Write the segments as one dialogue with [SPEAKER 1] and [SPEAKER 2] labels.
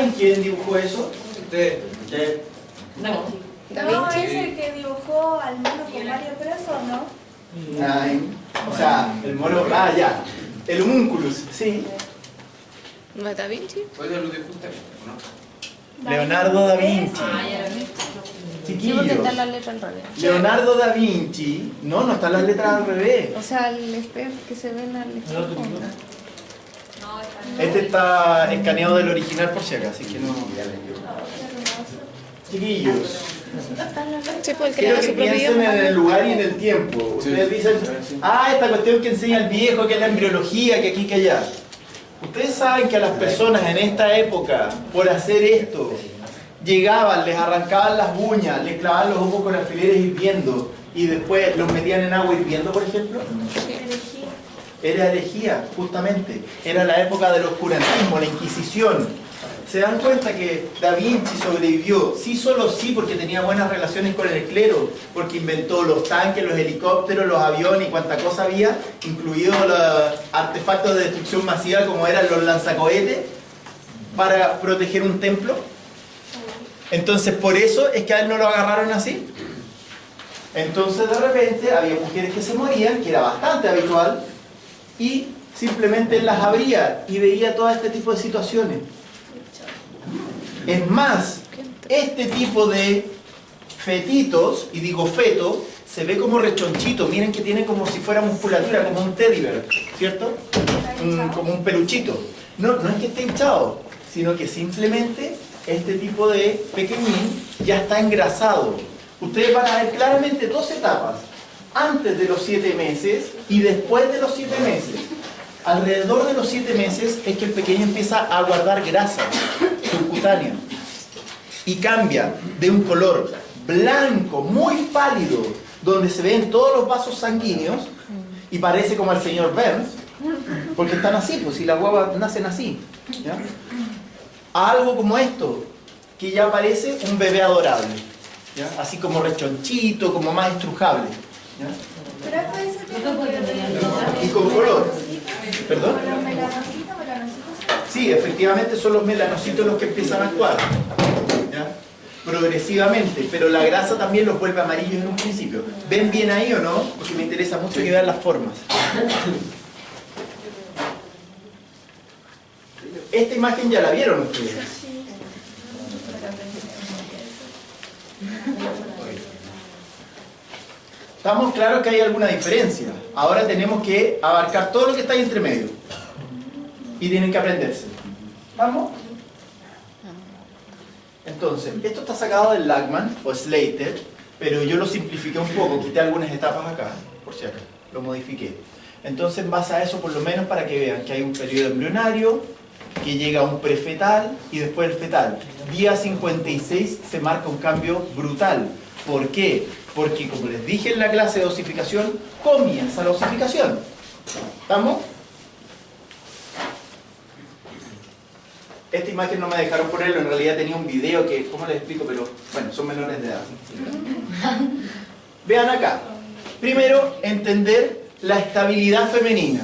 [SPEAKER 1] saben quién dibujó eso?
[SPEAKER 2] De
[SPEAKER 3] No.
[SPEAKER 4] No, es el que dibujó al mono con varios brazos, ¿no?
[SPEAKER 1] O sea, el mono... Ah, ya. El homúnculus, sí.
[SPEAKER 3] ¿No es Da Vinci?
[SPEAKER 2] ¿Puede lo dibujó usted, o no?
[SPEAKER 1] Leonardo da Vinci.
[SPEAKER 3] Ah, ya lo vi. Sí,
[SPEAKER 1] Chiquillos.
[SPEAKER 3] porque está la letra al revés.
[SPEAKER 1] Leonardo da Vinci. No están las letras al revés.
[SPEAKER 3] O sea, el espejo que se ven al espejo.
[SPEAKER 1] Este está escaneado del original por si acaso, así que no... Chiquillos,
[SPEAKER 3] Sí, pues el que le
[SPEAKER 1] quiero
[SPEAKER 3] da
[SPEAKER 1] que
[SPEAKER 3] su propio
[SPEAKER 1] piensen en
[SPEAKER 3] idioma.
[SPEAKER 1] el lugar y en el tiempo. Ustedes dicen, esta cuestión que enseña el viejo, que es la embriología, que aquí, que allá. Ustedes saben que a las personas en esta época, por hacer esto, llegaban, les arrancaban las uñas, les clavaban los ojos con alfileres hirviendo y después los metían en agua hirviendo, por ejemplo. Era herejía, justamente. Era la época del oscurantismo, la Inquisición. ¿Se dan cuenta que Da Vinci sobrevivió? Sí, solo sí, porque tenía buenas relaciones con el clero, porque inventó los tanques, los helicópteros, los aviones y cuánta cosa había, incluidos los artefactos de destrucción masiva como eran los lanzacohetes, para proteger un templo. Entonces, por eso es que a él no lo agarraron así. Entonces, de repente, había mujeres que se morían, que era bastante habitual, y simplemente él las abría y veía todo este tipo de situaciones. Es más, este tipo de fetitos, y digo feto, se ve como rechonchito. Miren que tiene como si fuera musculatura, como un teddy bear, ¿cierto? Como un peluchito. No es que esté hinchado, sino que simplemente este tipo de pequeñín ya está engrasado. Ustedes van a ver claramente dos etapas. Antes de los 7 meses y después de los 7 meses. Alrededor de los 7 meses es que el pequeño empieza a guardar grasa subcutánea y cambia de un color blanco, muy pálido, donde se ven todos los vasos sanguíneos y parece como el señor Burns, porque están así, pues si las guaguas nacen así, ¿ya? A algo como esto, que ya parece un bebé adorable, ¿ya? Así como rechonchito, como más estrujable, ¿ya?
[SPEAKER 4] Pero puede ser que
[SPEAKER 1] Y con color. ¿Perdón?
[SPEAKER 4] los melanocitos.
[SPEAKER 1] Sí, efectivamente son los melanocitos los que empiezan a actuar, ¿ya? Progresivamente, pero la grasa también los vuelve amarillos en un principio. ¿Ven bien ahí o no? Porque me interesa mucho que vean las formas. Esta imagen ya la vieron ustedes. Estamos claros que hay alguna diferencia. Ahora tenemos que abarcar todo lo que está ahí entre medio. Y tienen que aprenderse. ¿Vamos? Entonces, esto está sacado del Lachman o Slater, pero yo lo simplifiqué un poco, quité algunas etapas acá, por si acá, lo modifiqué. Entonces, en base a eso, por lo menos para que vean que hay un periodo embrionario, que llega a un prefetal y después el fetal. Día 56 se marca un cambio brutal. ¿Por qué? Porque, como les dije en la clase de osificación, comienza la osificación. ¿Estamos? Esta imagen no me dejaron ponerlo, en realidad tenía un video que, ¿cómo les explico? Pero, bueno, son menores de edad. Vean acá. Primero, entender la estabilidad femenina.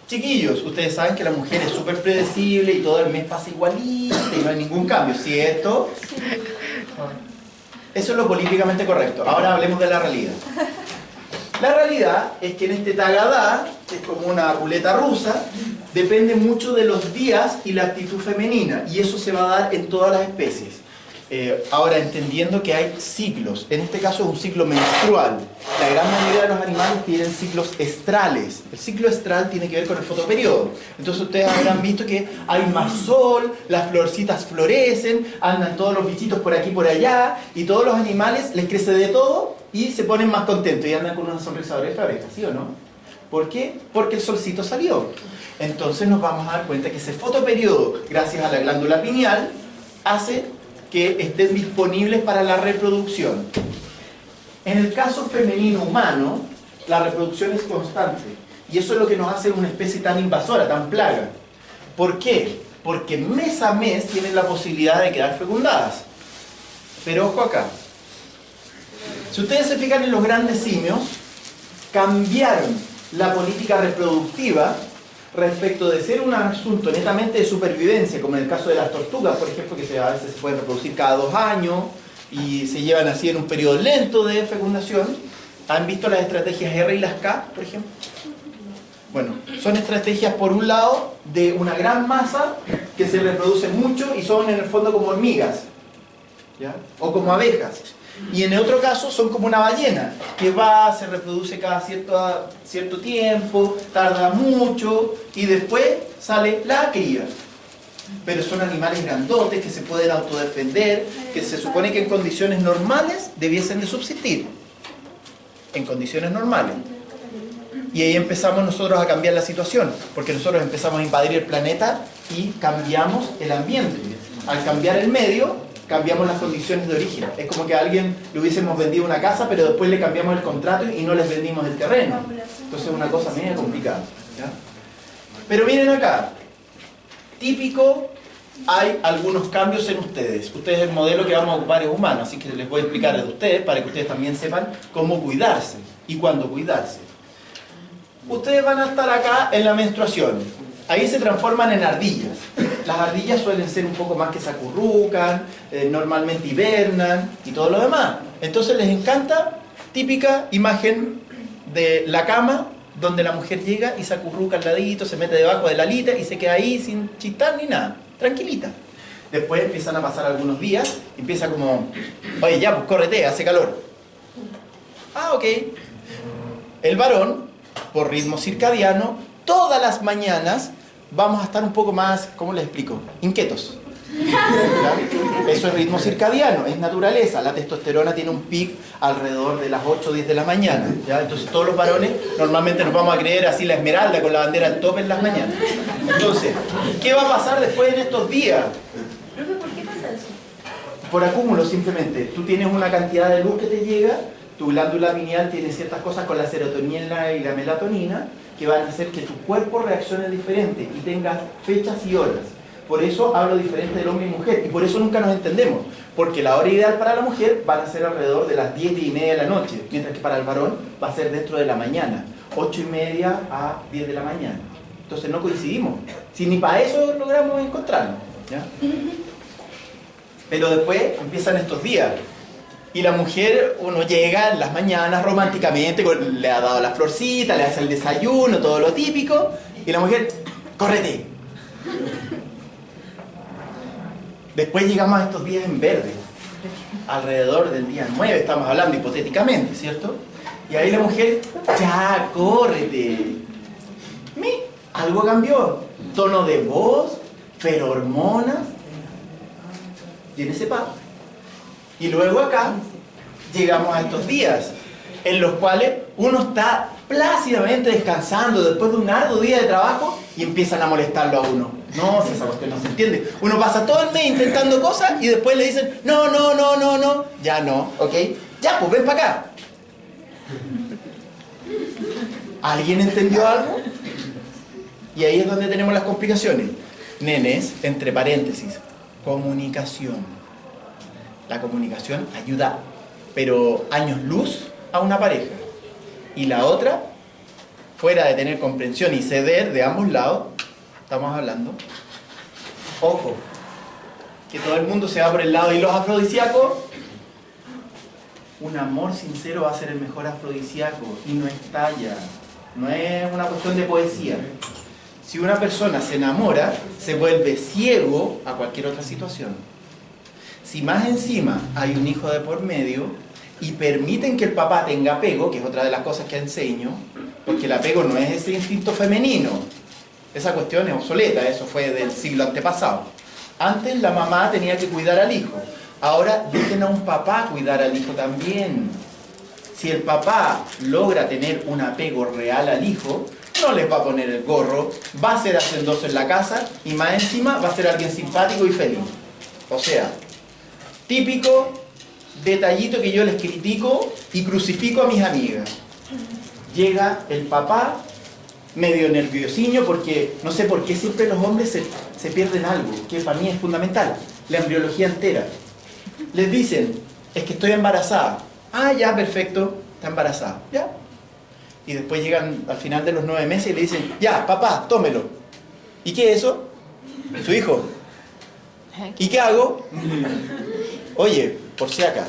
[SPEAKER 1] Chiquillos, ustedes saben que la mujer es súper predecible y todo el mes pasa igualito y no hay ningún cambio, ¿cierto? Eso es lo políticamente correcto. Ahora hablemos de la realidad. La realidad es que en este Tagadá, que es como una ruleta rusa, depende mucho de los días y la actitud femenina, y eso se va a dar en todas las especies. Ahora, entendiendo que hay ciclos, en este caso es un ciclo menstrual. La gran mayoría de los animales tienen ciclos estrales. El ciclo estral tiene que ver con el fotoperiodo. Entonces ustedes habrán visto que hay más sol, las florcitas florecen, andan todos los bichitos por aquí y por allá, y todos los animales les crece de todo y se ponen más contentos y andan con una sonrisa de oreja a oreja, ¿sí o no? ¿Por qué? Porque el solcito salió. Entonces nos vamos a dar cuenta que ese fotoperiodo, gracias a la glándula pineal, hace que estén disponibles para la reproducción. En el caso femenino humano, la reproducción es constante. Y eso es lo que nos hace una especie tan invasora, tan plaga. ¿Por qué? Porque mes a mes tienen la posibilidad de quedar fecundadas. Pero ojo acá. Si ustedes se fijan en los grandes simios, cambiaron la política reproductiva respecto de ser un asunto netamente de supervivencia, como en el caso de las tortugas, por ejemplo, que a veces se pueden reproducir cada 2 años y se llevan así en un periodo lento de fecundación. ¿Han visto las estrategias R y las K, por ejemplo? Bueno, son estrategias por un lado de una gran masa que se reproduce mucho y son en el fondo como hormigas, ¿ya? O como abejas. Y en el otro caso son como una ballena, que va, se reproduce cada cierto tiempo, tarda mucho y después sale la cría. Pero son animales grandotes que se pueden autodefender, que se supone que en condiciones normales debiesen de subsistir. En condiciones normales. Y ahí empezamos nosotros a cambiar la situación, porque nosotros empezamos a invadir el planeta y cambiamos el ambiente. Al cambiar el medio, cambiamos las condiciones de origen. Es como que a alguien le hubiésemos vendido una casa, pero después le cambiamos el contrato y no les vendimos el terreno. Entonces es una cosa media complicada, ¿ya? Pero miren acá, típico, hay algunos cambios en ustedes. Ustedes el modelo que vamos a ocupar es humano, así que les voy a explicar de ustedes para que ustedes también sepan cómo cuidarse y cuándo cuidarse. Ustedes van a estar acá en la menstruación. Ahí se transforman en ardillas. Las ardillas suelen ser un poco más que se acurrucan, normalmente hibernan y todo lo demás. Entonces les encanta, típica imagen de la cama, donde la mujer llega y se acurruca al ladito, se mete debajo de la alita y se queda ahí sin chistar ni nada, tranquilita. Después empiezan a pasar algunos días, empieza como, oye ya, pues córrete, hace calor. Ah, ok. El varón, por ritmo circadiano, todas las mañanas vamos a estar un poco más, ¿cómo les explico? Inquietos. ¿Ya? Eso es ritmo circadiano, es naturaleza. La testosterona tiene un pic alrededor de las 8 o 10 de la mañana, ¿ya? Entonces todos los varones normalmente nos vamos a creer así la esmeralda con la bandera al tope en las mañanas. Entonces, ¿qué va a pasar después en estos días?
[SPEAKER 4] Profe, ¿por qué pasa eso?
[SPEAKER 1] Por acúmulo simplemente. Tú tienes una cantidad de luz que te llega, tu glándula pineal tiene ciertas cosas con la serotonina y la melatonina que van a hacer que tu cuerpo reaccione diferente y tengas fechas y horas. Por eso hablo diferente del hombre y mujer y por eso nunca nos entendemos, porque la hora ideal para la mujer van a ser alrededor de las 10, 10 y media de la noche, mientras que para el varón va a ser dentro de la mañana, 8 y media a 10 de la mañana. Entonces no coincidimos, si ni para eso logramos encontrarnos, ¿ya? Pero después empiezan estos días y la mujer, uno llega en las mañanas románticamente, le ha dado la florcita, le hace el desayuno, todo lo típico, y la mujer, córrete. Después llegamos a estos días en verde, alrededor del día 9, estamos hablando hipotéticamente, ¿cierto? Y ahí la mujer, ya, córrete. Algo cambió, tono de voz, ferormonas, y en ese paso. Y luego acá llegamos a estos días en los cuales uno está plácidamente descansando después de un arduo día de trabajo y empiezan a molestarlo a uno. No, si esa cuestión no se entiende. Uno pasa todo el mes intentando cosas y después le dicen no, no, no, no, no. Ya no, ¿ok? Ya, pues ven para acá. ¿Alguien entendió algo? Y ahí es donde tenemos las complicaciones. Nenes, entre paréntesis, comunicación. La comunicación ayuda, pero años luz a una pareja. Y la otra, fuera de tener comprensión y ceder de ambos lados, estamos hablando, ojo, que todo el mundo se va por el lado y los afrodisíacos, un amor sincero va a ser el mejor afrodisíaco y no es talla, no es una cuestión de poesía. Si una persona se enamora, se vuelve ciego a cualquier otra situación. Si más encima hay un hijo de por medio y permiten que el papá tenga apego, que es otra de las cosas que enseño, porque el apego no es ese instinto femenino, esa cuestión es obsoleta, eso fue del siglo antepasado. Antes la mamá tenía que cuidar al hijo, ahora dejen a un papá cuidar al hijo también. Si el papá logra tener un apego real al hijo, no les va a poner el gorro, va a ser hacendoso en la casa y más encima va a ser alguien simpático y feliz. O sea, típico detallito que yo les critico y crucifico a mis amigas. Llega el papá medio nerviosiño porque no sé por qué siempre los hombres se pierden algo, que para mí es fundamental, la embriología entera. Les dicen, es que estoy embarazada. Ah, ya, perfecto, está embarazada. ¿Ya? y después llegan al final de los 9 meses y le dicen, ya, papá, tómelo. ¿Y qué es eso? Su hijo. ¿Y qué hago? Oye, por si acá,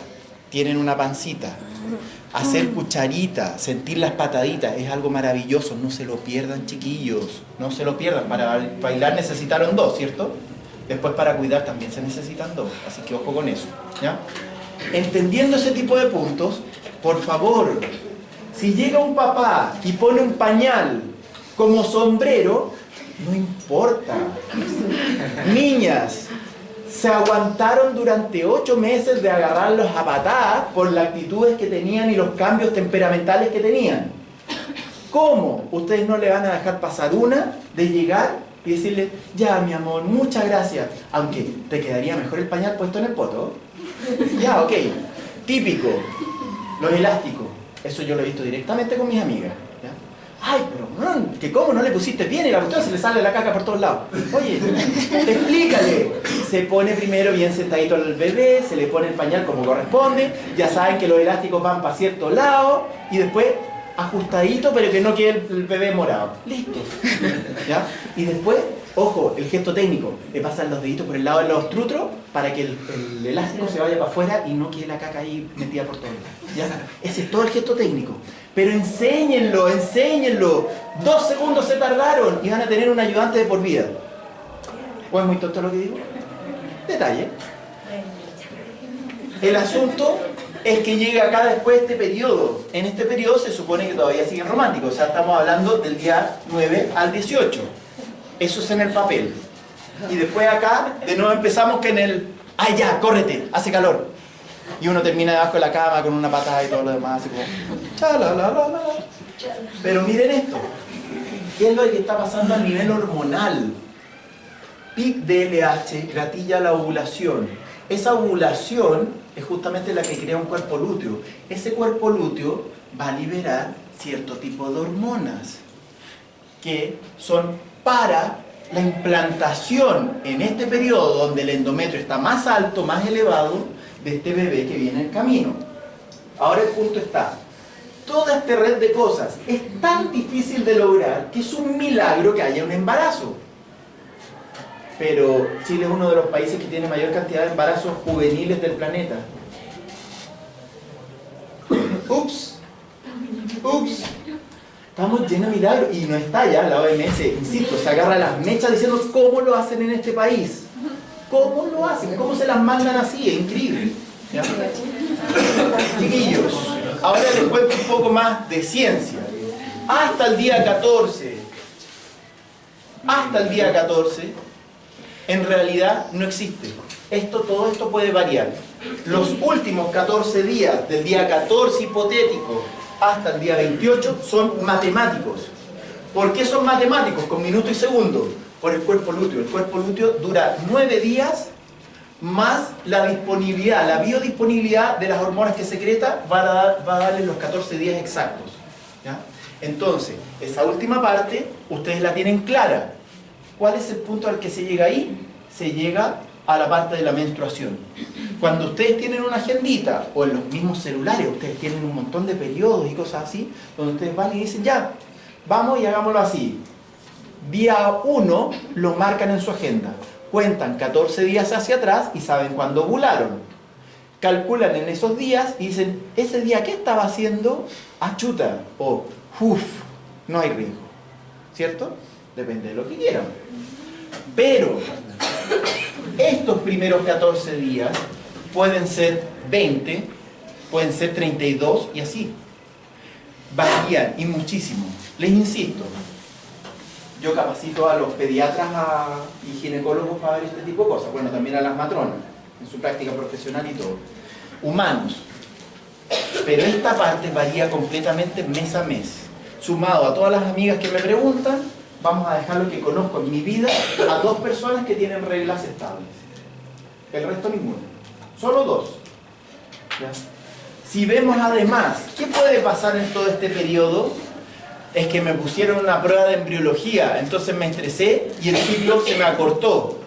[SPEAKER 1] tienen una pancita. Hacer cucharita, sentir las pataditas, es algo maravilloso. No se lo pierdan, chiquillos. No se lo pierdan. Para bailar necesitaron 2, ¿cierto? Después para cuidar también se necesitan 2. Así que ojo con eso, ¿ya? Entendiendo ese tipo de puntos, por favor, si llega un papá y pone un pañal como sombrero, no importa. Niñas, se aguantaron durante 8 meses de agarrarlos a patadas por las actitudes que tenían y los cambios temperamentales que tenían. ¿Cómo? Ustedes no le van a dejar pasar una de llegar y decirle, ya mi amor, muchas gracias, aunque te quedaría mejor el pañal puesto en el poto. Ya, ok. Típico, los elásticos. Eso yo lo he visto directamente con mis amigas. ¿Ya? Ay, pero que cómo no le pusiste bien y la cuestión se le sale la caca por todos lados. Oye, explícale. Se pone primero bien sentadito al bebé, se le pone el pañal como corresponde, ya saben que los elásticos van para cierto lado y después ajustadito pero que no quede el bebé morado. Listo. ¿Ya? Y después, ojo, el gesto técnico, le pasan los deditos por el lado de los trutros para que el elástico se vaya para afuera y no quede la caca ahí metida por todos lados. ¿Ya? Ese es todo el gesto técnico. Pero enséñenlo, enséñenlo. 2 segundos se tardaron y van a tener un ayudante de por vida. ¿O es muy tonto lo que digo? Detalle. El asunto es que llega acá después este periodo. En este periodo se supone que todavía siguen románticos. O sea, estamos hablando del día 9 al 18. Eso es en el papel. Y después acá, de nuevo empezamos que en el... ¡Ay ya, córrete! Hace calor. Y uno termina debajo de la cama con una patada y todo lo demás. Así como... Chalalala. Pero miren esto. ¿Qué es lo que está pasando a nivel hormonal? Pic de LH gatilla la ovulación. Esa ovulación es justamente la que crea un cuerpo lúteo. Ese cuerpo lúteo va a liberar cierto tipo de hormonas que son para la implantación en este periodo donde el endometrio está más alto, más elevado, de este bebé que viene en camino. Ahora el punto está, toda esta red de cosas es tan difícil de lograr que es un milagro que haya un embarazo. Pero Chile es uno de los países que tiene mayor cantidad de embarazos juveniles del planeta. Ups, ups. Estamos llenos de milagros y no está ya la OMS, insisto, se agarra las mechas diciendo cómo lo hacen en este país. ¿Cómo lo hacen? ¿Cómo se las mandan así? Es increíble. ¿Ya? Chiquillos, ahora les cuento un poco más de ciencia. Hasta el día 14, en realidad no existe. Todo esto puede variar. Los últimos 14 días, del día 14 hipotético hasta el día 28, son matemáticos. ¿Por qué son matemáticos? Con minuto y segundo. Por el cuerpo lúteo. El cuerpo lúteo dura 9 días más la disponibilidad, la biodisponibilidad de las hormonas que secreta va a darle los 14 días exactos. ¿Ya? Entonces, esa última parte, ustedes la tienen clara. ¿Cuál es el punto al que se llega ahí? Se llega a la parte de la menstruación. Cuando ustedes tienen una agendita, o en los mismos celulares, ustedes tienen un montón de periodos y cosas así, donde ustedes van y dicen, ya, vamos y hagámoslo así. Día 1 lo marcan en su agenda. Cuentan 14 días hacia atrás y saben cuándo ovularon. Calculan en esos días y dicen, ese día, ¿qué estaba haciendo? Achuta. O, no hay riesgo. ¿Cierto? Depende de lo que quieran. Pero estos primeros 14 días pueden ser 20, pueden ser 32 y así. Varían y muchísimo. Les insisto, yo capacito a los pediatras y ginecólogos para ver este tipo de cosas. Bueno, también a las matronas, en su práctica profesional y todo. Humanos. Pero esta parte varía completamente mes a mes. Sumado a todas las amigas que me preguntan, vamos a dejar lo que conozco en mi vida a 2 personas que tienen reglas estables. El resto ninguno. Solo 2. ¿Ya? Si vemos además, ¿qué puede pasar en todo este periodo? Es que me pusieron una prueba de embriología, entonces me estresé y el ciclo se me acortó.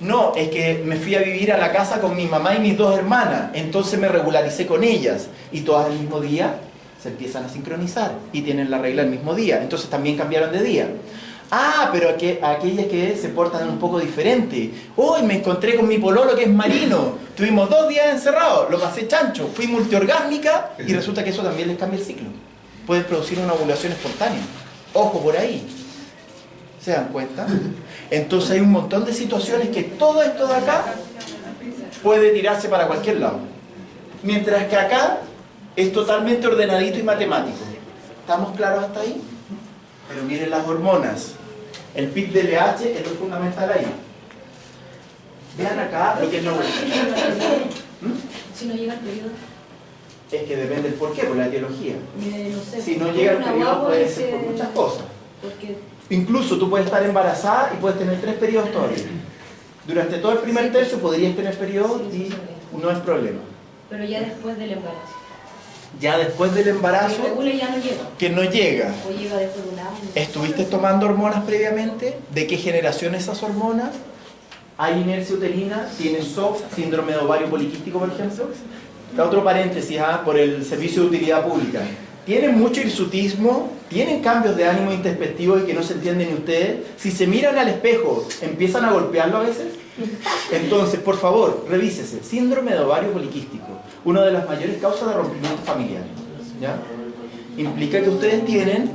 [SPEAKER 1] No, es que me fui a vivir a la casa con mi mamá y mis 2 hermanas, entonces me regularicé con ellas y todas al mismo día se empiezan a sincronizar y tienen la regla el mismo día. Entonces también cambiaron de día. Ah, pero aquellas que se portan un poco diferente. Hoy me encontré con mi pololo que es marino. Tuvimos 2 días encerrados, lo pasé chancho, fui multiorgásmica y resulta que eso también les cambia el ciclo. Pueden producir una ovulación espontánea. Ojo por ahí. ¿Se dan cuenta? Entonces hay un montón de situaciones que todo esto de acá puede tirarse para cualquier lado. Mientras que acá es totalmente ordenadito y matemático. ¿Estamos claros hasta ahí? Pero miren las hormonas. El pic de LH es lo fundamental ahí. Vean acá lo que es la ovulación.
[SPEAKER 5] Si no llega el periodo.
[SPEAKER 1] Es que depende del por qué, por la etiología.
[SPEAKER 5] No sé,
[SPEAKER 1] Si no llega el periodo puede ser por muchas cosas. Incluso tú puedes estar embarazada y puedes tener 3 periodos todavía. Durante todo el primer tercio podrías tener periodos y no es problema.
[SPEAKER 5] Pero ya después del embarazo.
[SPEAKER 1] Ya después del embarazo,
[SPEAKER 5] Ya no llega.
[SPEAKER 1] que no llega.
[SPEAKER 5] O llega después de un año.
[SPEAKER 1] ¿Estuviste tomando hormonas previamente? ¿De qué generación esas hormonas? ¿Hay inercia uterina? ¿Tienes SOP, síndrome de ovario poliquístico, por ejemplo? Otro paréntesis, por el servicio de utilidad pública. ¿Tienen mucho hirsutismo? ¿Tienen cambios de ánimo introspectivos y que no se entienden ni ustedes? Si se miran al espejo, ¿empiezan a golpearlo a veces? Entonces, por favor, revísese. Síndrome de ovario poliquístico, una de las mayores causas de rompimiento familiar. ¿Ya? Implica que ustedes tienen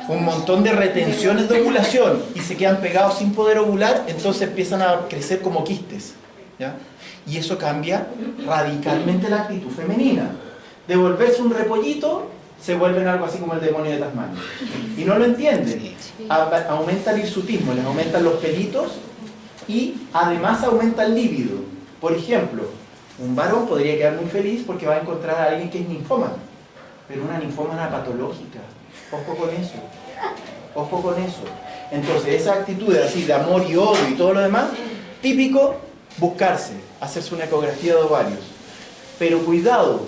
[SPEAKER 1] un montón de retenciones de ovulación y se quedan pegados sin poder ovular, entonces empiezan a crecer como quistes. ¿Ya? Y eso cambia radicalmente la actitud femenina. De volverse un repollito, se vuelven algo así como el demonio de Tasmania. Y no lo entienden. Aumenta el hirsutismo, les aumentan los pelitos y además aumenta el líbido. Por ejemplo, un varón podría quedar muy feliz porque va a encontrar a alguien que es ninfómana, pero una ninfómana patológica. Ojo con eso. Ojo con eso. Entonces, esa actitud así de amor y odio y todo lo demás, típico, buscarse, hacerse una ecografía de ovarios. Pero cuidado,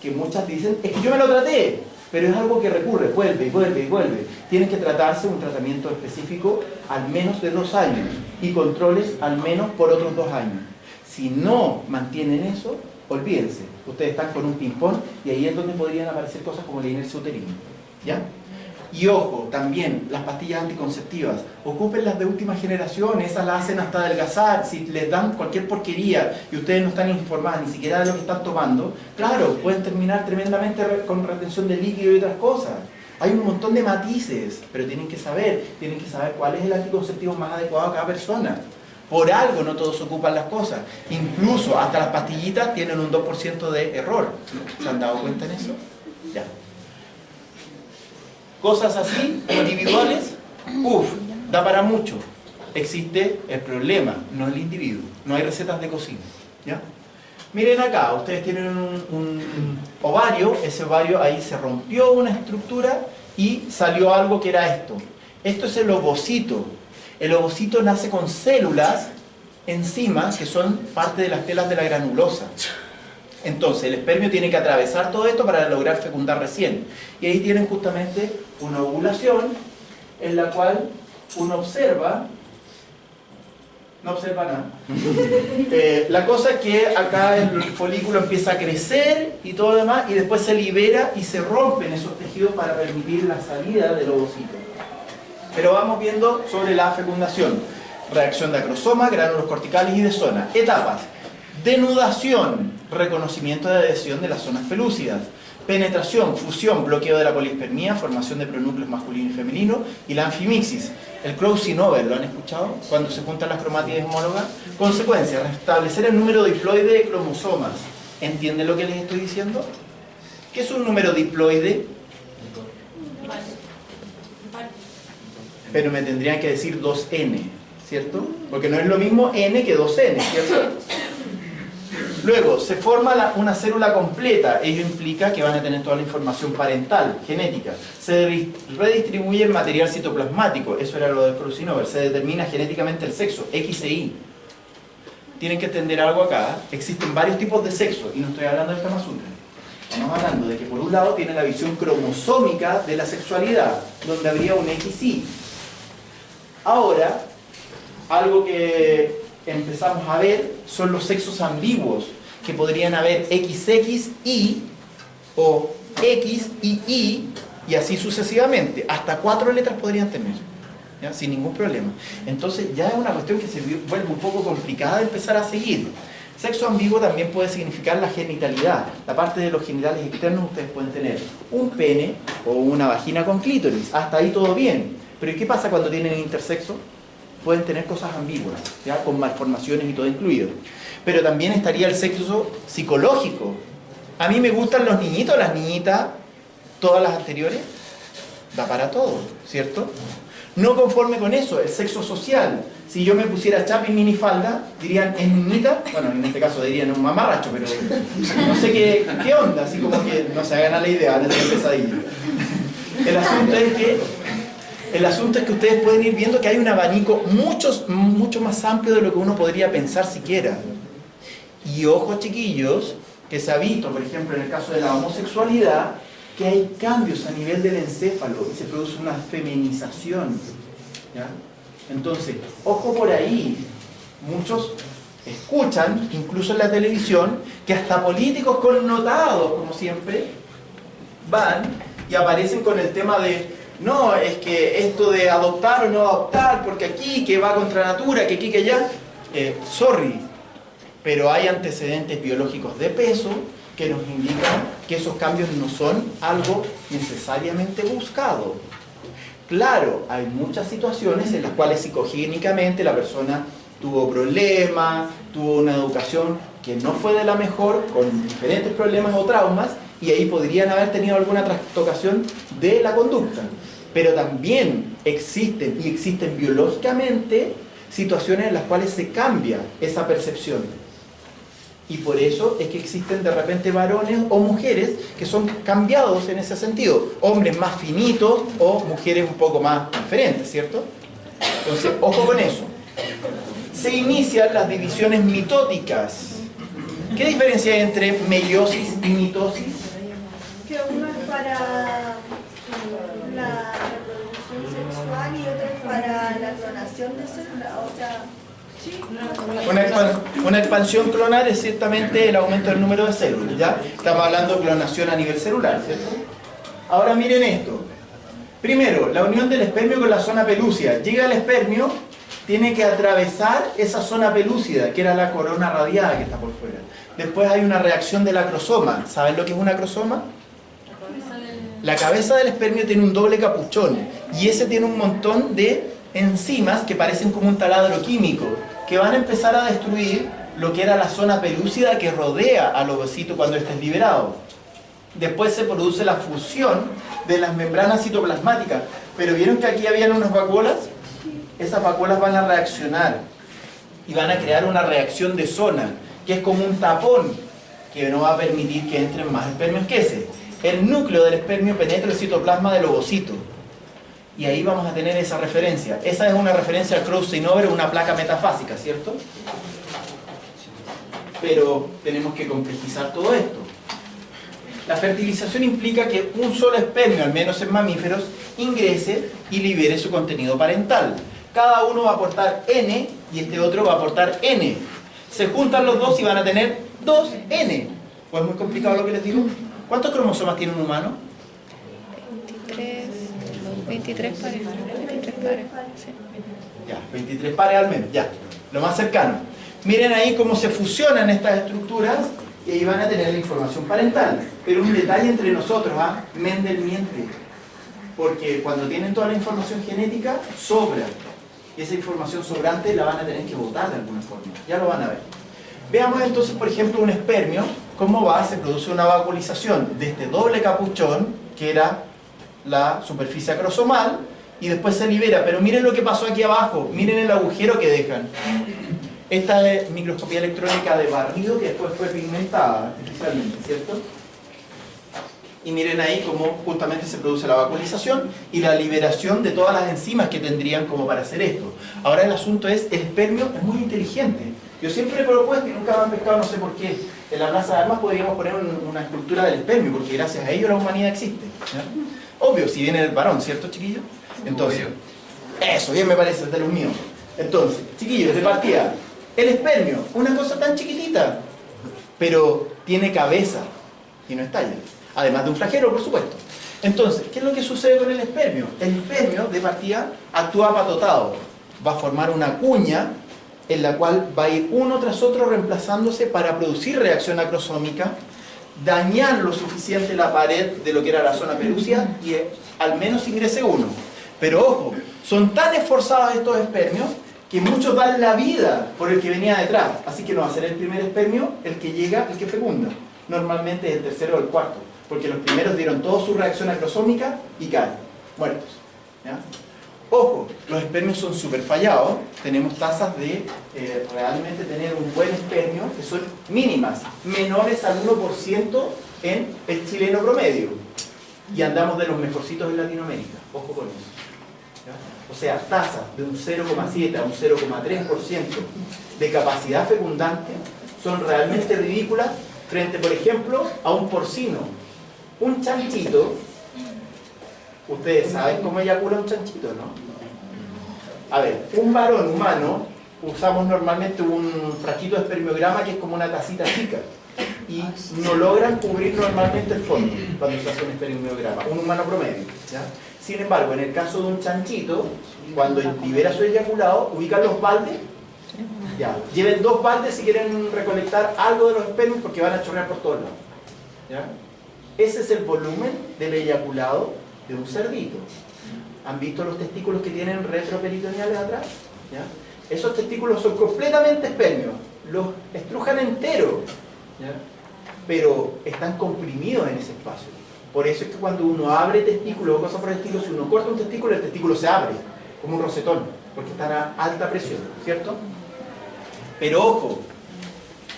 [SPEAKER 1] que muchas dicen, es que yo me lo traté, pero es algo que recurre, vuelve y vuelve y vuelve. Tienen que tratarse un tratamiento específico al menos de 2 años y controles al menos por otros 2 años. Si no mantienen eso, olvídense, ustedes están con un ping-pong y ahí es donde podrían aparecer cosas como la inercia uterina. ¿Ya? Y ojo, también las pastillas anticonceptivas, ocúpenlas de última generación, esas las hacen hasta adelgazar. Si les dan cualquier porquería y ustedes no están informadas ni siquiera de lo que están tomando, claro, pueden terminar tremendamente con retención de líquido y otras cosas. Hay un montón de matices, pero tienen que saber cuál es el anticonceptivo más adecuado a cada persona. Por algo no todos ocupan las cosas. Incluso hasta las pastillitas tienen un 2% de error. ¿Se han dado cuenta en eso? Ya. Cosas así, individuales, da para mucho. Existe el problema, no el individuo. No hay recetas de cocina. ¿Ya? Miren acá, ustedes tienen un ovario, ese ovario ahí se rompió una estructura y salió algo que era esto. Esto es el ovocito. El ovocito nace con células enzimas que son parte de las telas de la granulosa. Entonces el espermio tiene que atravesar todo esto para lograr fecundar recién. Y ahí tienen justamente una ovulación en la cual uno observa, no observa nada. La cosa es que acá el folículo empieza a crecer y todo lo demás, y después se libera y se rompen esos tejidos para permitir la salida del ovocito. Pero vamos viendo sobre la fecundación. Reacción de acrosoma, gránulos corticales y de zona. Etapas. Denudación, reconocimiento de adhesión de las zonas pelúcidas. Penetración, fusión, bloqueo de la polispermía, formación de pronúcleos masculino y femenino. Y la anfimixis, el crossing over, ¿lo han escuchado? Cuando se juntan las cromátides homólogas. Consecuencia, restablecer el número diploide de cromosomas. ¿Entienden lo que les estoy diciendo? ¿Qué es un número diploide? Pero me tendrían que decir 2n, ¿cierto? Porque no es lo mismo n que 2n, ¿cierto? Luego, se forma una célula completa. Ello implica que van a tener toda la información parental, genética. Se redistribuye el material citoplasmático. Eso era lo del crossing over. Se determina genéticamente el sexo, X e Y. Tienen que entender algo acá. Existen varios tipos de sexo, y no estoy hablando del Kama Sutra. Estamos hablando de que por un lado tiene la visión cromosómica de la sexualidad, donde habría un XY. Ahora, algo que empezamos a ver son los sexos ambiguos, que podrían haber XXY o X y Y, y así sucesivamente. Hasta 4 letras podrían tener, ¿ya? Sin ningún problema. Entonces ya es una cuestión que se vuelve un poco complicada de empezar a seguir. Sexo ambiguo también puede significar la genitalidad. La parte de los genitales externos, ustedes pueden tener un pene o una vagina con clítoris. Hasta ahí todo bien. Pero ¿y qué pasa cuando tienen intersexo? Pueden tener cosas ambiguas, ¿ya? Con malformaciones y todo incluido. Pero también estaría el sexo psicológico. A mí me gustan los niñitos, las niñitas, todas las anteriores. Da para todo, ¿cierto? No conforme con eso, el sexo social. Si yo me pusiera chapa y minifalda, dirían, ¿es niñita? Bueno, en este caso dirían un mamarracho, pero no sé qué onda, así como que no se hagan a la idea, van a tener pesadilla. El asunto es que ustedes pueden ir viendo que hay un abanico mucho más amplio de lo que uno podría pensar siquiera. Y ojo, chiquillos, que se ha visto, por ejemplo, en el caso de la homosexualidad, que hay cambios a nivel del encéfalo y se produce una feminización, ¿ya? Entonces, ojo por ahí. Muchos escuchan, incluso en la televisión, que hasta políticos connotados, como siempre, van y aparecen con el tema de no, es que esto de adoptar o no adoptar, porque aquí, que va contra natura, que aquí, que allá, sorry, pero hay antecedentes biológicos de peso que nos indican que esos cambios no son algo necesariamente buscado. Claro, hay muchas situaciones en las cuales psicogénicamente la persona tuvo problemas, tuvo una educación que no fue de la mejor, con diferentes problemas o traumas, y ahí podrían haber tenido alguna trastocación de la conducta. Pero también existen, y existen biológicamente, situaciones en las cuales se cambia esa percepción. Y por eso es que existen de repente varones o mujeres que son cambiados en ese sentido. Hombres más finitos o mujeres un poco más diferentes, ¿cierto? Entonces, ojo con eso. Se inician las divisiones mitóticas. ¿Qué diferencia hay entre meiosis y mitosis?
[SPEAKER 4] Que uno es para la reproducción sexual y otro es para la clonación de células. O sea, sí.
[SPEAKER 1] Una expansión clonal es ciertamente el aumento del número de células, ¿ya? Estamos hablando de clonación a nivel celular, ¿cierto? Ahora miren esto. Primero, la unión del espermio con la zona pelúcida. Llega el espermio, tiene que atravesar esa zona pelúcida, que era la corona radiada que está por fuera. Después hay una reacción del acrosoma. ¿Saben lo que es un acrosoma? La cabeza del espermio tiene un doble capuchón y ese tiene un montón de enzimas que parecen como un taladro químico que van a empezar a destruir lo que era la zona pelúcida que rodea al ovocito cuando éste es liberado. Después se produce la fusión de las membranas citoplasmáticas. Pero ¿vieron que aquí habían unas vacuolas? Esas vacuolas van a reaccionar y van a crear una reacción de zona que es como un tapón que no va a permitir que entren más espermios que ese. El núcleo del espermio penetra el citoplasma del ovocito. Y ahí vamos a tener esa referencia. Esa es una referencia al Krauss-Steinover, una placa metafásica, ¿cierto? Pero tenemos que complejizar todo esto. La fertilización implica que un solo espermio, al menos en mamíferos, ingrese y libere su contenido parental. Cada uno va a aportar N y este otro va a aportar N. Se juntan los dos y van a tener 2N. ¿O es muy complicado lo que les digo? ¿Cuántos cromosomas tiene un humano?
[SPEAKER 3] 23 pares. 23 pares, sí.
[SPEAKER 1] Ya, 23 pares al menos, ya. Lo más cercano. Miren ahí cómo se fusionan estas estructuras y ahí van a tener la información parental. Pero un detalle entre nosotros, ¿ah? Mendel miente. Porque cuando tienen toda la información genética, sobra. Y esa información sobrante la van a tener que botar de alguna forma. Ya lo van a ver. Veamos entonces, por ejemplo, un espermio. ¿Cómo va? Se produce una vacuolización de este doble capuchón, que era la superficie acrosomal, y después se libera. Pero miren lo que pasó aquí abajo. Miren el agujero que dejan. Esta es microscopía electrónica de barrido que después fue pigmentada artificialmente, ¿cierto? Y miren ahí cómo justamente se produce la vacuolización y la liberación de todas las enzimas que tendrían como para hacer esto. Ahora el asunto es, el espermio es muy inteligente. Yo siempre he propuesto, y nunca me han pescado, no sé por qué, en la Plaza de Armas podríamos poner una escultura del espermio, porque gracias a ello la humanidad existe, ¿ya? Obvio, si viene el varón, ¿cierto, chiquillos? Entonces, eso, bien me parece, es de los míos. Entonces, chiquillos, de partida, el espermio, una cosa tan chiquitita, pero tiene cabeza y no estalla. Además de un flagelo, por supuesto. Entonces, ¿qué es lo que sucede con el espermio? El espermio, de partida, actúa patotado. Va a formar una cuña en la cual va a ir uno tras otro reemplazándose para producir reacción acrosómica, dañar lo suficiente la pared de lo que era la zona pelúcida y al menos ingrese uno. Pero ojo, son tan esforzados estos espermios que muchos dan la vida por el que venía detrás. Así que no va a ser el primer espermio el que llega, el que fecunda. Normalmente es el tercero o el cuarto, porque los primeros dieron toda su reacción acrosómica y caen, muertos. ¿Ya? Ojo, los espermios son súper fallados. Tenemos tasas de realmente tener un buen espermio que son mínimas, menores al 1% en el chileno promedio. Y andamos de los mejorcitos en Latinoamérica. Ojo con eso. ¿Ya? O sea, tasas de un 0,7 a un 0,3% de capacidad fecundante son realmente ridículas frente, por ejemplo, a un porcino. Un chanchito, ustedes saben cómo eyacula un chanchito, ¿no? A ver, un varón humano, usamos normalmente un frasquito de espermiograma que es como una tacita chica y no logran cubrir normalmente el fondo cuando se hace un espermiograma, un humano promedio, ¿ya? Sin embargo, en el caso de un chanchito, cuando libera su eyaculado, ubican los baldes. Ya, lleven 2 baldes si quieren recolectar algo de los espermios porque van a chorrear por todos lados. ¿Ya? Ese es el volumen del eyaculado de un cerdito. ¿Han visto los testículos que tienen retroperitoneales atrás? ¿Ya? Esos testículos son completamente espermios. Los estrujan enteros. ¿Ya? Pero están comprimidos en ese espacio. Por eso es que cuando uno abre testículos o cosas por el estilo, si uno corta un testículo, el testículo se abre, como un rosetón, porque están a alta presión, ¿cierto? Pero ojo,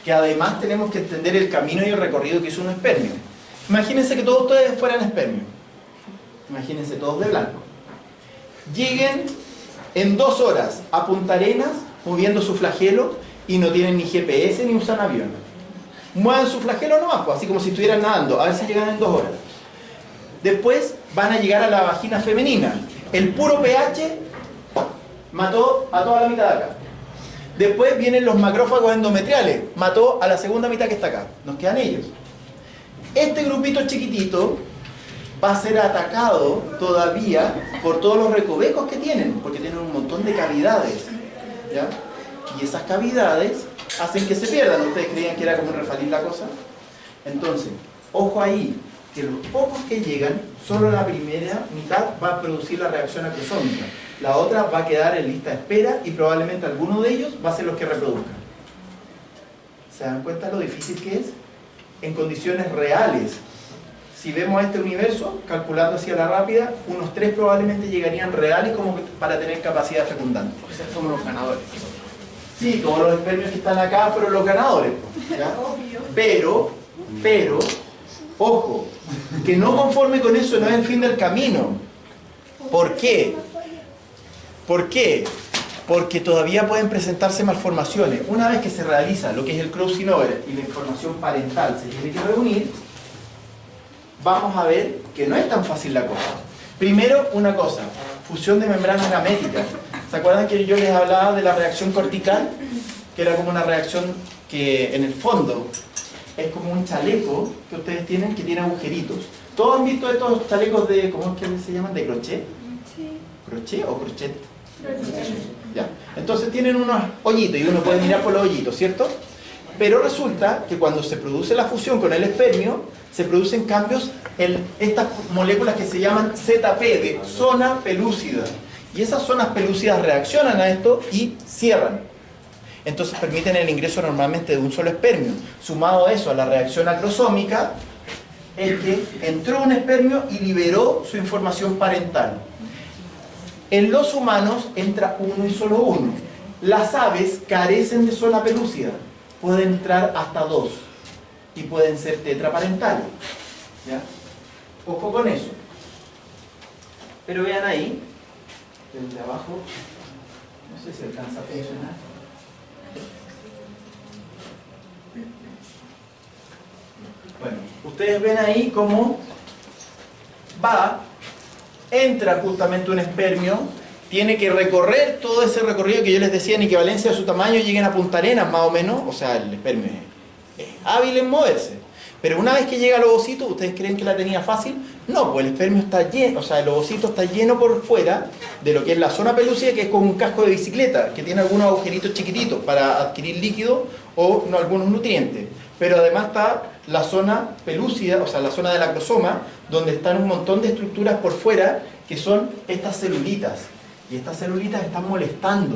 [SPEAKER 1] que además tenemos que entender el camino y el recorrido que hizo un espermio. Imagínense que todos ustedes fueran espermios. Imagínense todos de blanco. Lleguen en 2 horas a Punta Arenas moviendo su flagelo y no tienen ni GPS ni usan avión. Muevan su flagelo nomás, pues, así como si estuvieran nadando, a ver si llegan en 2 horas. Después van a llegar a la vagina femenina. El puro pH mató a toda la mitad de acá. Después vienen los macrófagos endometriales, mató a la segunda mitad que está acá. Nos quedan ellos. Este grupito chiquitito va a ser atacado todavía por todos los recovecos que tienen, porque tienen un montón de cavidades, ¿ya? Y esas cavidades hacen que se pierdan. ¿Ustedes creían que era como un refalín la cosa? Entonces, ojo ahí, que los pocos que llegan, solo la primera mitad va a producir la reacción acrosómica. La otra va a quedar en lista de espera y probablemente alguno de ellos va a ser los que reproduzcan. ¿Se dan cuenta lo difícil que es? En condiciones reales. Si vemos este universo, calculando hacia la rápida, unos 3 probablemente llegarían reales como para tener capacidad fecundante.
[SPEAKER 2] O sea, somos los ganadores.
[SPEAKER 1] Sí, todos los espermios que están acá fueron los ganadores, ¿ya? Pero, ojo, que no conforme con eso no es el fin del camino. ¿Por qué? ¿Por qué? Porque todavía pueden presentarse malformaciones. Una vez que se realiza lo que es el crossing over y la información parental se tiene que reunir, vamos a ver que no es tan fácil la cosa. Primero, una cosa, fusión de membranas gaméticas. ¿Se acuerdan que yo les hablaba de la reacción cortical? Que era como una reacción que en el fondo es como un chaleco que ustedes tienen que tiene agujeritos. ¿Todos han visto estos chalecos de, cómo es que se llaman? ¿De crochet?
[SPEAKER 4] Sí.
[SPEAKER 1] ¿Crochet o crochet? Ya. Entonces tienen unos hoyitos y uno puede mirar por los hoyitos, ¿cierto? Pero resulta que cuando se produce la fusión con el espermio, se producen cambios en estas moléculas que se llaman ZP, de zona pelúcida. Y esas zonas pelúcidas reaccionan a esto y cierran. Entonces permiten el ingreso normalmente de un solo espermio. Sumado a eso, a la reacción acrosómica, es que entró un espermio y liberó su información parental. En los humanos entra uno y solo uno. Las aves carecen de zona pelúcida. Pueden entrar hasta 2 y pueden ser tetraparentales. ¿Ya? Ojo con eso. Pero vean ahí, desde abajo, no sé si alcanza a funcionar. Bueno, ustedes ven ahí cómo entra justamente un espermio, tiene que recorrer todo ese recorrido que yo les decía en equivalencia a su tamaño, lleguen a Punta Arenas más o menos, o sea, el espermio es hábil en moverse. Pero una vez que llega al ovocito, ¿ustedes creen que la tenía fácil? No, pues el espermio está lleno, o sea, el ovocito está lleno por fuera de lo que es la zona pelúcida, que es como un casco de bicicleta, que tiene algunos agujeritos chiquititos para adquirir líquido o no, algunos nutrientes. Pero además está la zona pelúcida, o sea, la zona del acrosoma, donde están un montón de estructuras por fuera, que son estas celulitas. Y estas celulitas están molestando,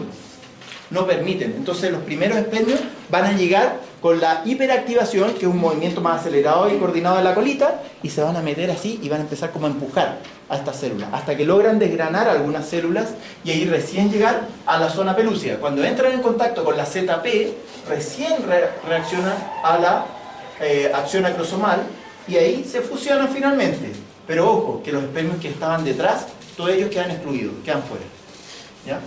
[SPEAKER 1] no permiten. Entonces los primeros espermios van a llegar con la hiperactivación, que es un movimiento más acelerado y coordinado de la colita, y se van a meter así y van a empezar como a empujar a estas células, hasta que logran desgranar algunas células y ahí recién llegar a la zona pelúcida. Cuando entran en contacto con la ZP, recién reaccionan a la acción acrosomal y ahí se fusionan finalmente. Pero ojo, que los espermios que estaban detrás, todos ellos quedan excluidos, quedan fuera. ¿Ya?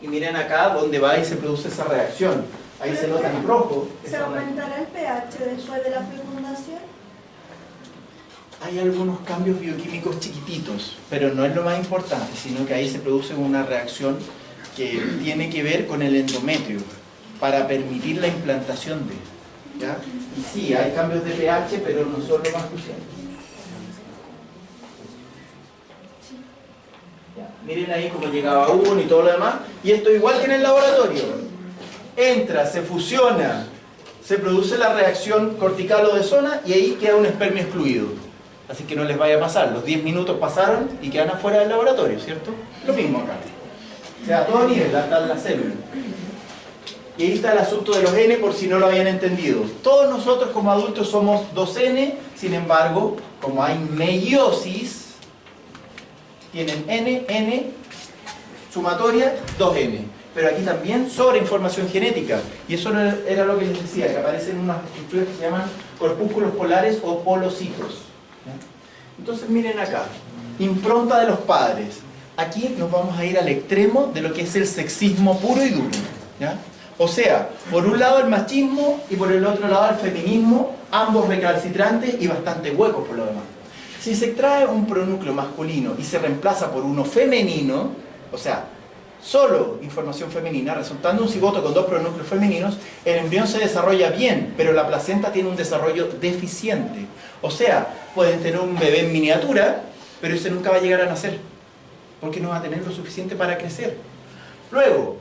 [SPEAKER 1] Y miren acá donde va y se produce esa reacción. Ahí se nota en rojo.
[SPEAKER 4] ¿Se aumentará el pH después de la fecundación?
[SPEAKER 1] Hay algunos cambios bioquímicos chiquititos, pero no es lo más importante, sino que ahí se produce una reacción que tiene que ver con el endometrio, para permitir la implantación de. ¿Ya? Y sí, hay cambios de pH, pero no son lo más crucial. Miren ahí cómo llegaba uno y todo lo demás. Y esto igual que en el laboratorio. Entra, se fusiona, se produce la reacción cortical o de zona y ahí queda un espermio excluido. Así que no les vaya a pasar. Los 10 minutos pasaron y quedan afuera del laboratorio, ¿cierto? Lo mismo acá. O sea, a todo nivel, hasta la célula. Y ahí está el asunto de los N, por si no lo habían entendido. Todos nosotros como adultos somos 2N, sin embargo, como hay meiosis, tienen N, sumatoria, 2N. Pero aquí también sobra información genética. Y eso era lo que les decía, que aparecen unas estructuras que se llaman corpúsculos polares o polocitos. ¿Ya? Entonces miren acá, impronta de los padres. Aquí nos vamos a ir al extremo de lo que es el sexismo puro y duro. ¿Ya? O sea, por un lado el machismo y por el otro lado el feminismo, ambos recalcitrantes y bastante huecos por lo demás. Si se extrae un pronúcleo masculino y se reemplaza por uno femenino, o sea, solo información femenina, resultando un cigoto con dos pronúcleos femeninos, el embrión se desarrolla bien, pero la placenta tiene un desarrollo deficiente. O sea, pueden tener un bebé en miniatura, pero ese nunca va a llegar a nacer, porque no va a tener lo suficiente para crecer. Luego,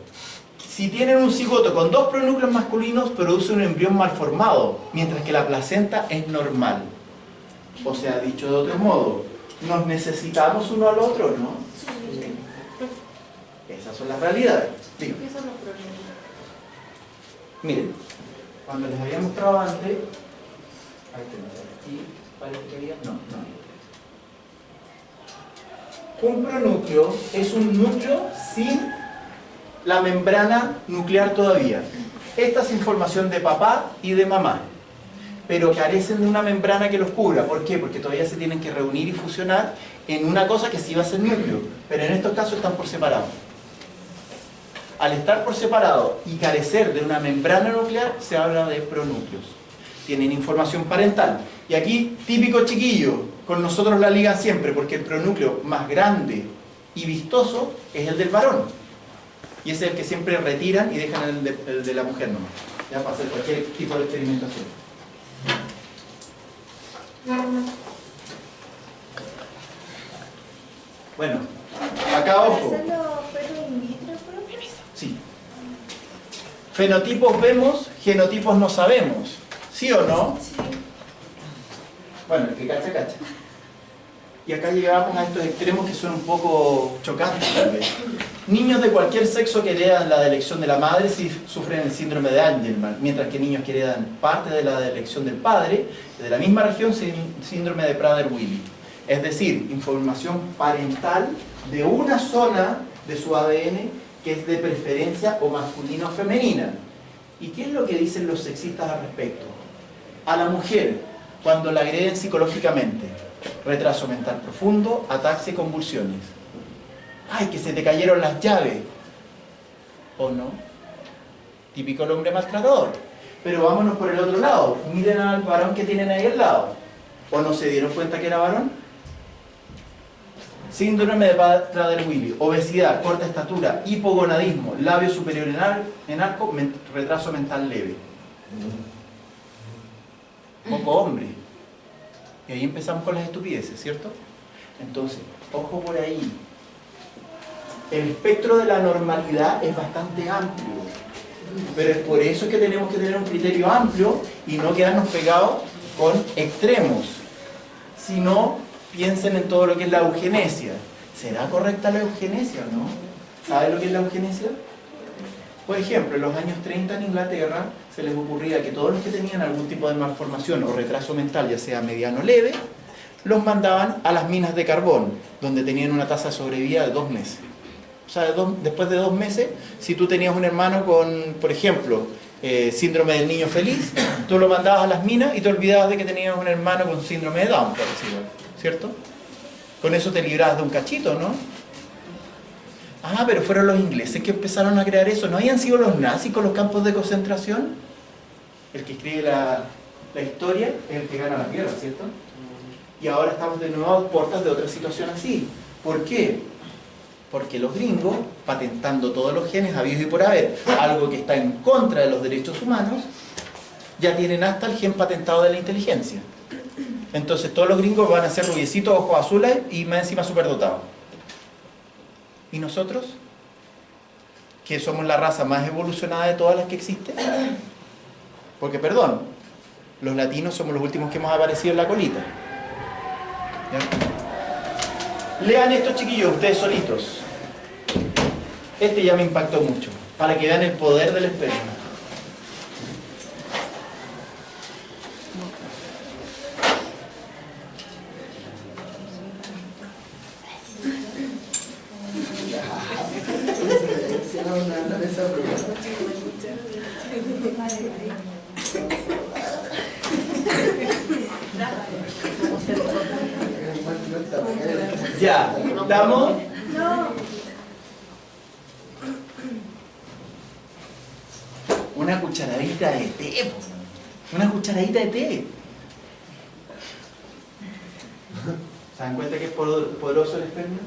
[SPEAKER 1] si tienen un cigoto con dos pronúcleos masculinos, produce un embrión mal formado, mientras que la placenta es normal. O sea, dicho de otro modo, nos necesitamos uno al otro, ¿no? Sí. Esas son las realidades. Digo.
[SPEAKER 4] ¿Qué son los problemas?
[SPEAKER 1] Miren, cuando les había mostrado antes, ahí tenemos, aquí parece que había, no. Un pronúcleo es un núcleo sin la membrana nuclear todavía. Esta es información de papá y de mamá, pero carecen de una membrana que los cubra. ¿Por qué? Porque todavía se tienen que reunir y fusionar en una cosa que sí va a ser núcleo, pero en estos casos están por separado. Al estar por separado y carecer de una membrana nuclear, se habla de pronúcleos. Tienen información parental. Y aquí, típico chiquillo, con nosotros la ligan siempre, porque el pronúcleo más grande y vistoso es el del varón. Y ese es el que siempre retiran y dejan el de la mujer nomás, ya para hacer cualquier tipo de experimentación. Bueno, acá ojo. Sí. Fenotipos vemos, genotipos no sabemos. ¿Sí o no?
[SPEAKER 4] Sí.
[SPEAKER 1] Bueno, el que cacha, cacha. Y acá llegamos a estos extremos que son un poco chocantes tal vez. Niños de cualquier sexo que heredan la elección de la madre sufren el síndrome de Angelman, mientras que niños que heredan parte de la elección del padre, de la misma región, síndrome de Prader-Willi. Es decir, información parental de una zona de su ADN que es de preferencia o masculina o femenina. ¿Y qué es lo que dicen los sexistas al respecto? A la mujer, cuando la agreden psicológicamente, retraso mental profundo, ataques y convulsiones. ¡Ay, que se te cayeron las llaves! ¿O no? Típico el hombre maltratador. Pero vámonos por el otro lado. Miren al varón que tienen ahí al lado. ¿O no se dieron cuenta que era varón? Síndrome de Prader-Willi, obesidad, corta estatura, hipogonadismo, labio superior en arco, retraso mental leve. poco hombre. Y ahí empezamos con las estupideces, ¿cierto? Entonces, ojo por ahí. El espectro de la normalidad es bastante amplio. Pero es por eso que tenemos que tener un criterio amplio y no quedarnos pegados con extremos. Si no, piensen en todo lo que es la eugenesia. ¿Será correcta la eugenesia o no? ¿Sabe lo que es la eugenesia? Por ejemplo, en los años 30 en Inglaterra se les ocurría que todos los que tenían algún tipo de malformación o retraso mental, ya sea mediano o leve, los mandaban a las minas de carbón, donde tenían una tasa de sobrevida de 2 meses. O sea, después de 2 meses, si tú tenías un hermano con, por ejemplo, síndrome del niño feliz, tú lo mandabas a las minas y te olvidabas de que tenías un hermano con síndrome de Down, por decirlo, ¿cierto? Con eso te librabas de un cachito, ¿no? Ah, pero fueron los ingleses que empezaron a crear eso. ¿No habían sido los nazis con los campos de concentración? El que escribe la historia es el que gana la guerra, ¿cierto? Y ahora estamos de nuevo a puertas de otra situación así. ¿Por qué? Porque los gringos, patentando todos los genes habidos y por haber, algo que está en contra de los derechos humanos, ya tienen hasta el gen patentado de la inteligencia. Entonces todos los gringos van a ser rubiecitos, ojos azules y más encima superdotados. ¿Y nosotros? Que somos la raza más evolucionada de todas las que existen. Porque, perdón, los latinos somos los últimos que hemos aparecido en la colita. ¿Ya? Lean esto, chiquillos, ustedes solitos. Este ya me impactó mucho, para que vean el poder del esperma. Ya, ¿estamos?
[SPEAKER 4] No.
[SPEAKER 1] Una cucharadita de té, po. Una cucharadita de té. ¿Se dan cuenta que es poderoso el esperma?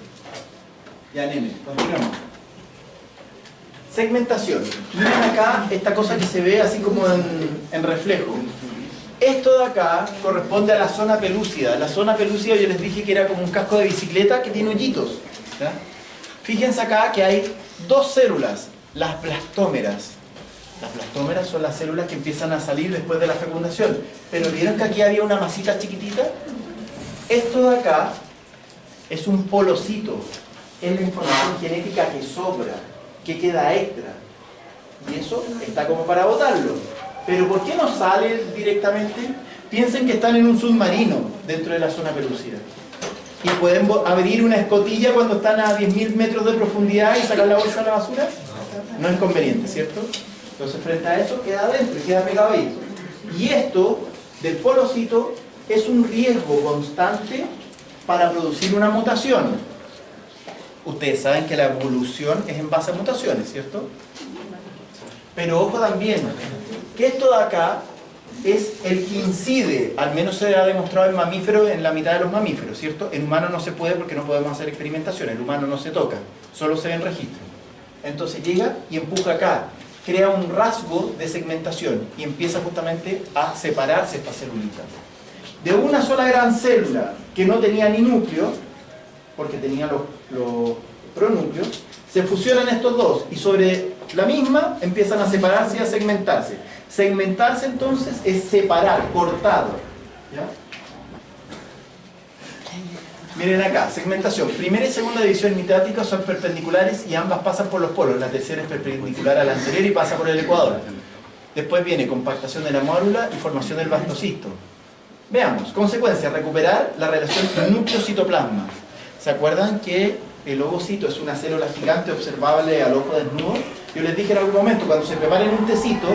[SPEAKER 1] Ya, nene, continuamos. Segmentación. Miren acá esta cosa que se ve así como en reflejo. Esto de acá corresponde a la zona pelúcida. La zona pelúcida yo les dije que era como un casco de bicicleta que tiene hoyitos. ¿Ya? Fíjense acá que hay 2 células, las blastómeras. Las blastómeras son las células que empiezan a salir después de la fecundación. Pero ¿vieron que aquí había una masita chiquitita? Esto de acá es un polocito. Es la información genética que sobra, que queda extra. Y eso está como para botarlo. Pero ¿por qué no sale directamente? Piensen que están en un submarino dentro de la zona pelúcida. ¿Y pueden abrir una escotilla cuando están a 10.000 metros de profundidad y sacar la bolsa de la basura? No es conveniente, ¿cierto? Entonces frente a eso queda adentro y queda pegado ahí. Y esto del polocito es un riesgo constante para producir una mutación. Ustedes saben que la evolución es en base a mutaciones, ¿cierto? Pero ojo también, que esto de acá es el que incide, al menos se ha demostrado en mamíferos, en la mitad de los mamíferos, ¿cierto? En humanos no se puede porque no podemos hacer experimentaciones, el humano no se toca, solo se ve en registro. Entonces llega y empuja acá, crea un rasgo de segmentación y empieza justamente a separarse esta celulita. De una sola gran célula que no tenía ni núcleo, porque tenía los pronúcleos, se fusionan estos dos y sobre la misma empiezan a separarse y a segmentarse. Segmentarse entonces es separar, cortado. ¿Ya? Miren acá, segmentación. Primera y segunda división mitática son perpendiculares y ambas pasan por los polos. La tercera es perpendicular a la anterior y pasa por el ecuador. Después viene compactación de la mórula y formación del blastocisto. Veamos, consecuencia, recuperar la relación núcleo-citoplasma. ¿Se acuerdan que el ovocito es una célula gigante observable al ojo desnudo? Yo les dije en algún momento, cuando se preparen un tecito,